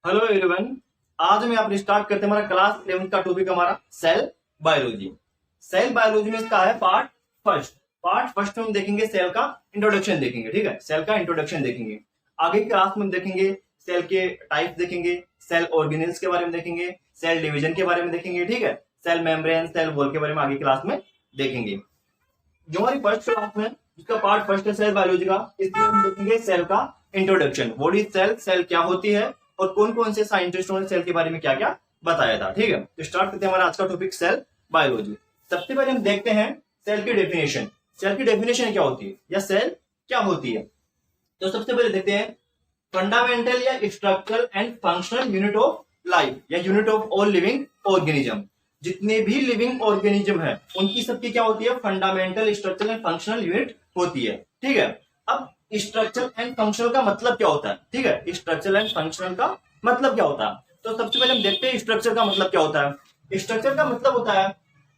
Hello everyone. आज हम यहाँ पर स्टार्ट करते हैं हमारा क्लास 11 का टॉपिक हमारा सेल बायोलॉजी। सेल बायोलॉजी में इसका है पार्ट फर्स्ट में हम देखेंगे सेल का इंट्रोडक्शन देखेंगे। ठीक है, सेल का इंट्रोडक्शन देखेंगे। आगे की क्लास में हम देखेंगे सेल के टाइप देखेंगे, सेल ऑर्गेनेल्स के बारे में देखेंगे, सेल डिवीजन के बारे में देखेंगे। ठीक है, सेल मेम्ब्रेन, सेल वॉल के बारे में आगे क्लास में देखेंगे। जो हमारी फर्स्ट क्लास में जिसका पार्ट फर्स्ट है सेल बायोलॉजी का, इसमें हम देखेंगे सेल का introduction, what is cell, cell क्या होती है और कौन कौन से साइंटिस्टों ने सेल के बारे में क्या क्या बताया था। ठीक है, तो स्टार्ट करते हैं हमारा आज का टॉपिक सेल बायोलॉजी। सबसे पहले हम देखते हैं सेल की डेफिनेशन। सेल की डेफिनेशन क्या होती है या सेल क्या होती है, तो सबसे पहले देखते हैं फंडामेंटल या structural and functional unit of life या unit of all living organism. जितने भी लिविंग ऑर्गेनिज्म है उनकी सबकी क्या होती है, fundamental, structural and functional unit होती है। ठीक है, अब स्ट्रक्चरल एंड फंक्शनल का मतलब क्या होता है। ठीक है, स्ट्रक्चरल एंड फंक्शनल का मतलब क्या होता है, तो सबसे पहले हम देखते हैं स्ट्रक्चर का मतलब क्या होता है। स्ट्रक्चर का मतलब होता है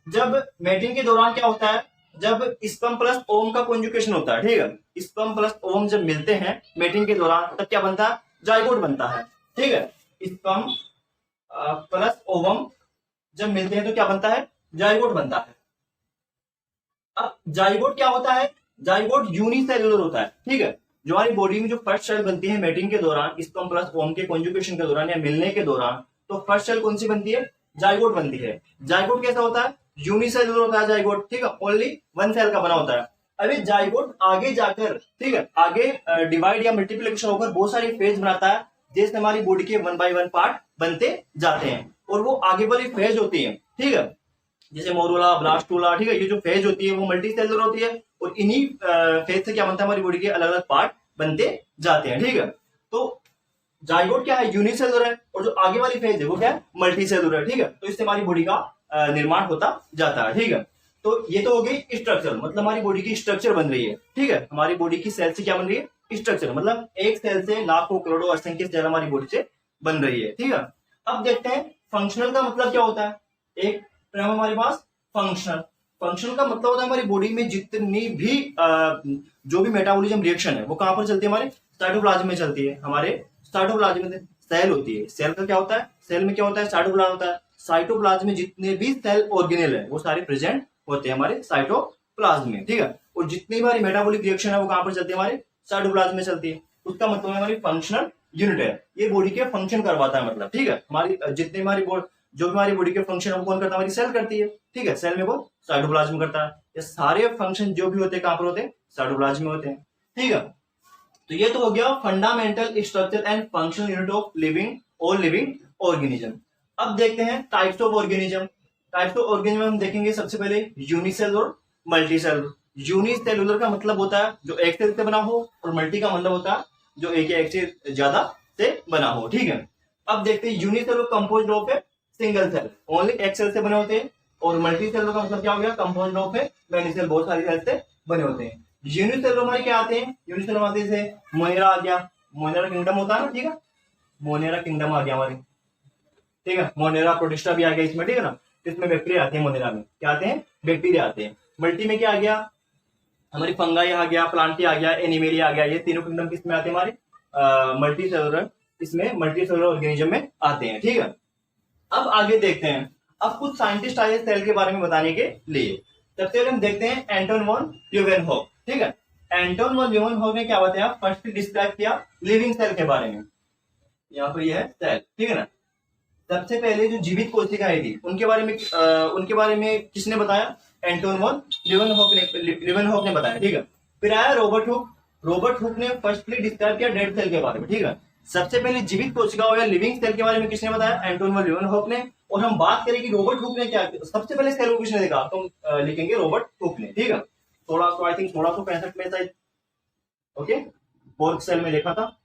जब मेटिंग के दौरान क्या होता है, जब स्पर्म प्लस ओवम का कॉन्जुगेशन होता है। ठीक है, स्पर्म प्लस ओवम जब मिलते हैं मेटिंग के दौरान तब क्या बनता है, जाइगोट बनता है। ठीक है, स्पर्म प्लस ओवम जब मिलते हैं तो क्या बनता है, जाइगोट बनता है। अब जाइगोट क्या होता है, जाइगोट यूनिसेलुलर होता है। ठीक है, जो हमारी बॉडी में जो फर्स्ट सेल बनती है मेटिंग के दौरान, स्पर्म प्लस ओवम के कॉन्जुगेशन के दौरान या मिलने के दौरान, तो फर्स्ट सेल कौन सी बनती है, जाइगोट बनती है। जाइगोट कैसा होता है, यूनिसेलुलर होता है जाइगोट। ठीक है, ओनली वन सेल का बना होता है। अभी जाइगोट आगे जाकर, ठीक है, आगे डिवाइड या मल्टीप्लिकेशन होकर बहुत सारी फेज बनाता है, जैसे हमारी बॉडी के 1 बाय 1 पार्ट बनते जाते हैं और वो आगे वाली फेज होती है। ठीक है, जैसे मोरुला, ब्लास्टुला, ठीक है, ये जो फेज होती है वो मल्टी सेलुलर होती है और इन्हीं फेज से क्या बनता है, हमारी बॉडी के अलग अलग पार्ट बनते जाते हैं। ठीक है, तो जाइगोट क्या है, यूनिसेलुलर है और जो आगे वाली फेज है वो क्या है, मल्टी सेलुलर है। ठीक है, तो इससे हमारी बॉडी का निर्माण होता जाता है। ठीक है, तो ये तो हो गई स्ट्रक्चर, मतलब हमारी बॉडी की स्ट्रक्चर बन रही है। ठीक है, हमारी बॉडी की सेल से क्या बन रही है, स्ट्रक्चर, मतलब एक सेल से लाखों करोड़ों असंख्य सेल हमारी बॉडी से बन रही है। ठीक है, अब देखते हैं फंक्शनल का मतलब क्या होता है। एक टर्म हमारे पास फंक्शनल, फंक्शनल का मतलब होता है हमारी बॉडी में जितनी भी जो भी मेटाबॉलिज्म रिएक्शन है वो कहां पर चलती है, हमारे साइटोप्लाज्म में चलती है। हमारे साइटोप्लाज्म में सेल होती है, सेल का क्या होता है, सेल में क्या होता है, साइटोप्लाज्म होता है। साइटोप्लाज्म में जितने भी सेल ऑर्गेनेल है वो सारे प्रेजेंट होते हैं हमारे साइटोप्लाज्म में। ठीक है, और जितनी भी हमारी मेटाबॉलिक रिएक्शन है वो कहां पर चलती है, हमारे साइटोप्लाज्म में चलती है। उसका मतलब हमारी फंक्शनल यूनिट है, ये बॉडी के फंक्शन करवाता है। मतलब ठीक है, हमारी जितनी हमारी जो भी हमारी बॉडी के फंक्शन है वो कौन करता है, हमारी सेल करती है। ठीक है, सेल में वो साइटोप्लाज्म करता है। ये सारे फंक्शन जो भी होते हैं कहां पर होते हैं, साइटोप्लाज्म में होते हैं। ठीक है, तो ये तो हो गया fundamental, structure and functional unit of living और लिविंग ऑर्गेनिज्म। अब देखते हैं types of organism. Types of organism हम देखेंगे सबसे पहले यूनिसेलुलर, मल्टीसेलुलर। यूनिसेलुलर का मतलब होता है जो एक सेल से बना हो और मल्टी का मतलब होता है जो एक या एक से ज्यादा से बना हो। ठीक है, अब देखते हैं unicellular composed of a single cell, only एक सेल से बने होते हैं, और मल्टी सेलुलर का मतलब क्या हो गया, कंपाउंड ऑफ है मेनी सेल, बहुत सारी सेल से बने होते हैं। यूनिसेलुलर हमारे क्या आते हैं, यूनिसेलुलर आते हैं जैसे मोनेरा आ गया, मोनेरा किंगडम होता है ना। ठीक है, मोनेरा किंगडम आ गया हमारे। ठीक है, मोनेरा प्रोटिस्टा भी आ गया इसमें। ठीक है ना, इसमें बैक्टीरिया आते हैं, मोनेरा में क्या आते हैं, बैक्टीरिया आते हैं। मल्टी में क्या आ गया, हमारी फंगाई आ गया, प्लांटी आ गया, एनिमेलिया आ गया। ये तीनों किंगडम किसमें आते हैं, हमारे मल्टी सेलुलर, इसमें मल्टी सेलुलर ऑर्गेनिज्म में आते हैं। ठीक है, अब आगे देखते हैं, अब कुछ साइंटिस्ट आए सेल के बारे में बताने के लिए। सबसे पहले हम देखते हैं एंटोन वॉन ल्यूवेनहॉक। ठीक है, एंटोन वॉन ल्यूवेनहॉक ने क्या बताया, फर्स्ट डिस्क्राइब किया लिविंग सेल के बारे में। यहाँ पर यह है सेल। ठीक है ना, सबसे पहले जो जीवित कोशिकाएं थी उनके बारे में किसने बताया, एंटोन वॉन ल्यूवेनहॉक ने बताया। ठीक है, फिर आया रॉबर्ट हुक। रॉबर्ट हुक ने फर्स्टली डिस्क्राइब किया डेड सेल के बारे में। ठीक है, सबसे पहले जीवित कोशिकाओं या लिविंग सेल के बारे में किसने बताया, एंटोन वॉन ल्यूवेनहॉक ने। और हम बात करें कि रॉबर्ट हुक ने क्या किया, सबसे पहले सेल को किसने देखा, तो लिखेंगे रॉबर्ट हुक ने। ठीक है, 1665 में शायद, ओके, पोर्क सेल में देखा था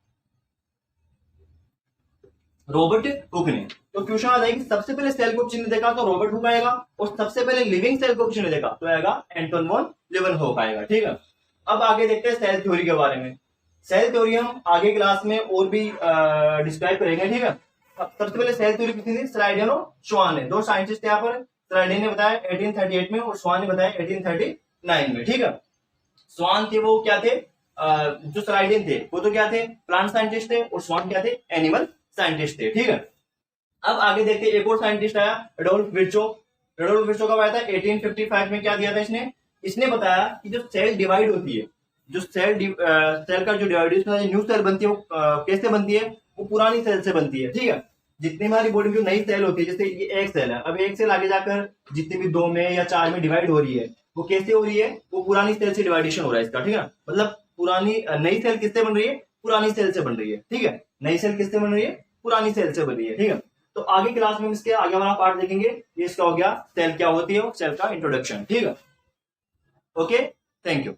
रॉबर्ट हुक ने। तो क्वेश्चन आ जाएगी सबसे पहले सेल को किसने देखा, तो रॉबर्ट हुक आएगा, और सबसे पहले लिविंग सेल को किसने देखा, तो आएगा एंटोन वॉन ल्यूवेनहॉक आएगा। ठीक है, अब आगे देखते हैं सेल थ्योरी के बारे में। सेल थ्योरी हम आगे क्लास में और भी डिस्क्राइब करेंगे। ठीक है, अब सबसे पहले सेल थ्योरी किसने दी, स्लाइडेन और श्वान ने, दो साइंटिस्ट यहाँ पर। स्लाइडेन ने बताया 1838 में और श्वान ने बताया 1839 में। ठीक है, श्वान थे वो क्या थे, जो स्लाइडेन थे वो तो क्या थे, प्लांट साइंटिस्ट थे, और श्वान क्या थे, एनिमल साइंटिस्ट थे, ठीक है। अब आगे देखते हैं, एक और साइंटिस्ट आया, एडोल्फ विर्चो। एडोल्फ विर्चो कब आया था? 1855 में। क्या दिया था इसने बताया कि जो सेल डिवाइड होती है, जो सेल का जो डिवाइडेशन है, न्यू सेल बनती है, वो कैसे बनती है? वो पुरानी सेल से बनती है, ठीक है। जितनी हमारी बॉडी में जो नई सेल होती है, जैसे ये एक सेल है, अब एक सेल आगे जाकर जितनी भी 2 में या 4 में डिवाइड हो रही है, वो कैसे हो रही है? वो पुरानी सेल से डिवाइडेशन हो रहा है इसका, ठीक है। मतलब पुरानी नई सेल किससे बन रही है? पुरानी सेल से बन रही है, ठीक है। नई सेल किससे बन रही है? पुरानी सेल से बन रही है, ठीक है। तो आगे क्लास में इसके आगे वाला पार्ट देखेंगे। ये इसका हो गया सेल क्या होती है, सेल का इंट्रोडक्शन, ठीक है। Okay, thank you.